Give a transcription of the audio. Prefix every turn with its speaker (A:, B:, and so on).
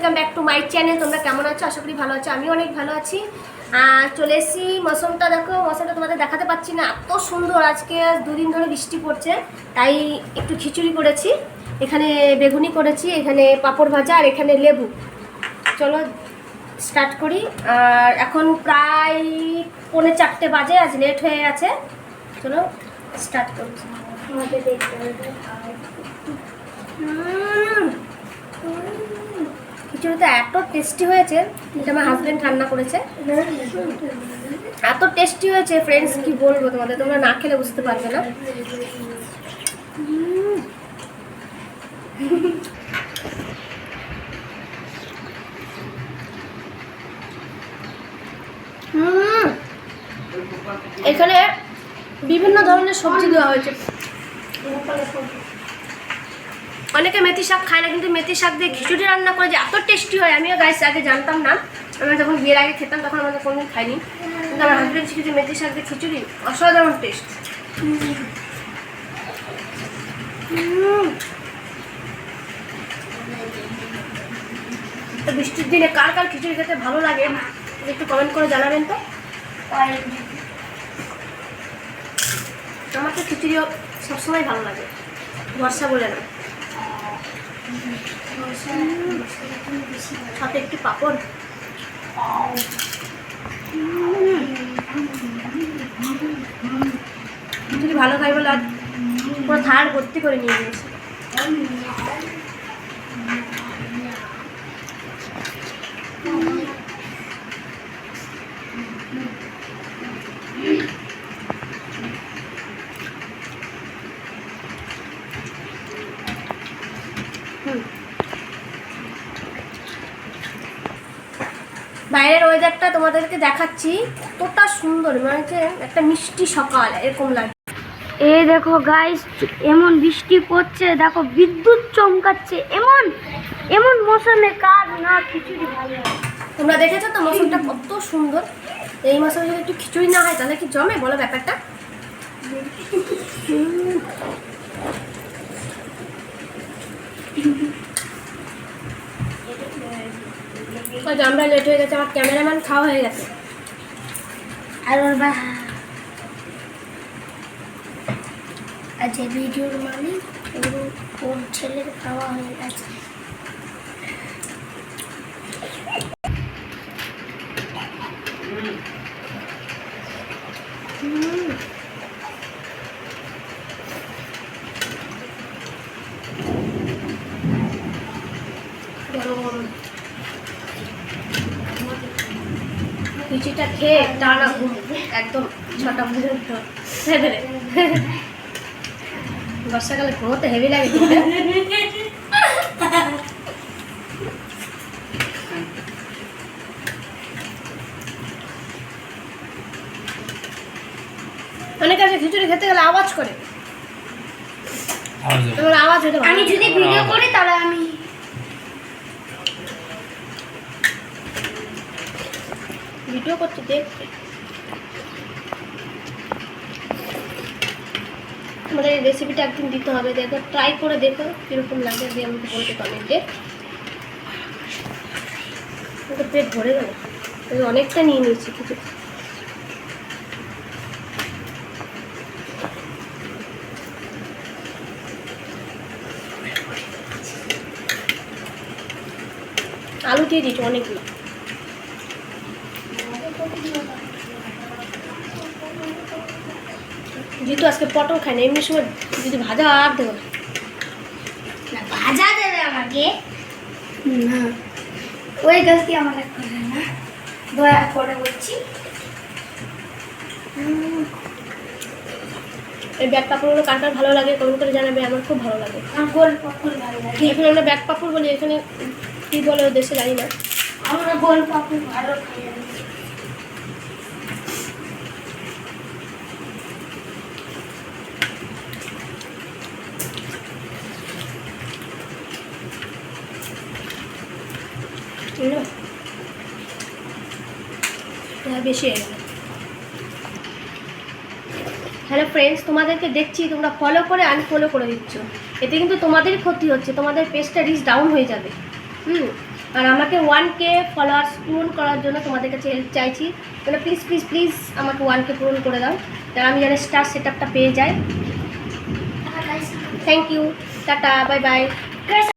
A: Welcome back to my channel. তোমরা কেমন আছো? আশা করি ভালো আছো। আমি অনেক ভালো আছি। চলে এসেছি। মৌসুমটা দেখো, মৌসুমটা তোমাদের দেখাতে পাচ্ছি না, এত সুন্দর। আজকে দুদিন ধরে বৃষ্টি পড়ছে, তাই একটু খিচুড়ি করেছি, এখানে বেগুনি করেছি, এখানে পাঁপড় ভাজা, আর এখানে লেবু। চলো স্টার্ট করি। আর এখন প্রায় 3:45 বাজে, আজ লেট হয়ে গেছে। চলো স্টার্ট করছি। খিচুড়িটা এত টেস্টি হয়েছে, এটা আমার হাজব্যান্ড রান্না করেছে। এত টেস্টি হয়েছে ফ্রেন্ডস, কি বলবো তোমাদের, তোমরা না খেলে বুঝতে পারবে না। এখানে বিভিন্ন ধরনের সবজি দেওয়া হয়েছে। অনেকে মেথি শাক খায় না, কিন্তু মেথি শাক দিয়ে খিচুড়ি রান্না করে যে এত টেস্টি হয়, আমিও গাইস আগে জানতাম না। আমরা যখন বিয়ের আগে খেতাম তখন আমাদের কোনোদিন খাইনি, কিন্তু আমার হাজব্যান্ড শিখেছে মেথি শাক দিয়ে খিচুড়ি, অসাধারণ টেস্ট। তো বৃষ্টির দিনে কার কার খিচুড়ি খেতে ভালো লাগে একটু কমেন্ট করে জানাবেন তো। আমার তো খিচুড়িও সবসময় ভালো লাগে, বর্ষা বলে না। সাথে একটু পাঁপড়। যদি ভালো খাই বলে আর পুরো থাল ভর্তি করে নিয়ে গিয়েছি। বাইরের ওয়েদারটা তোমাদেরকে দেখাচ্ছি, কতটা সুন্দর, মানে হচ্ছে একটা মিষ্টি সকাল এরকম লাগে।
B: এই দেখো গাইস, এমন বৃষ্টি পড়ছে, দেখো বিদ্যুৎ চমকাচ্ছে, এমন এমন মৌসুমে কার না খিচুড়ি ভালো লাগে।
A: তোমরা দেখেছো তো মৌসুমটা কত সুন্দর। এই মৌসুমে যদি একটু খিচুড়ি না হয় তাহলে কি জমে বলো ব্যাপারটা। আমরা লেট হয়ে গেছে, আমার ক্যামেরাম্যান খাওয়া হয়ে গেছে।
B: আর আজ ভিডিওর মালিক ওর ছেলের খাওয়া হয়ে গেছে।
A: খিচুড়িটা খেয়ে টানা ঘুম, একদম 6টা পর্যন্ত। বর্ষাকালে ঘুমোতে হেভি লাগে। অনেক আছে খিচুড়ি খেতে গেলে আওয়াজ করে, আওয়াজ হতে।
B: আমি যদি ভিডিও করি তাহলে আমি
A: ভিডিও করছি, দেখছি। আমাদের এই রেসিপিটা একদিন দিতে হবে, দেখো ট্রাই করে দেখো কীরকম লাগে, দিয়ে আমাকে বলতে কমেন্টে। পেট ভরে গেল, অনেকটা নিয়ে নিয়েছি কিছু। আলু দিয়ে দিচ্ছি অনেকগুলো। যেহেতু আজকে পটল খাই না, এমনি সময় যদি ভাজা আর দেবো
B: না, ভাজা দেবে আমাকে না, ওই গাছটি আমার করে না, দয়া করে বলছি।
A: এই ব্যাগ পাপড়গুলো কার কার ভালো লাগে কমেন্ট করে জানাবে, আমার খুব ভালো লাগে।
B: আমার গোল পাপড় ভালো লাগে।
A: এখানে আমরা ব্যাগ পাপড় বলি, এখানে কী বলে ও দেশে জানি না।
B: আমরা গোল পাপড় ভালো খাই।
A: বেশি হয়ে গেল। হ্যালো ফ্রেন্ডস, তোমাদেরকে দেখছি তোমরা ফলো করে আনফলো করে দিচ্ছ, এতে কিন্তু তোমাদেরই ক্ষতি হচ্ছে, তোমাদের পেজটা রিচ ডাউন হয়ে যাবে। আর আমাকে 1K ফলোয়ার্স পূরণ করার জন্য তোমাদের কাছে হেল্প চাইছি, মানে প্লিজ প্লিজ প্লিজ আমাকে 1K পূরণ করে দাও, তাহলে আমি যেন স্টার সেট আপটা পেয়ে যাই। Thank you, tata, bye by.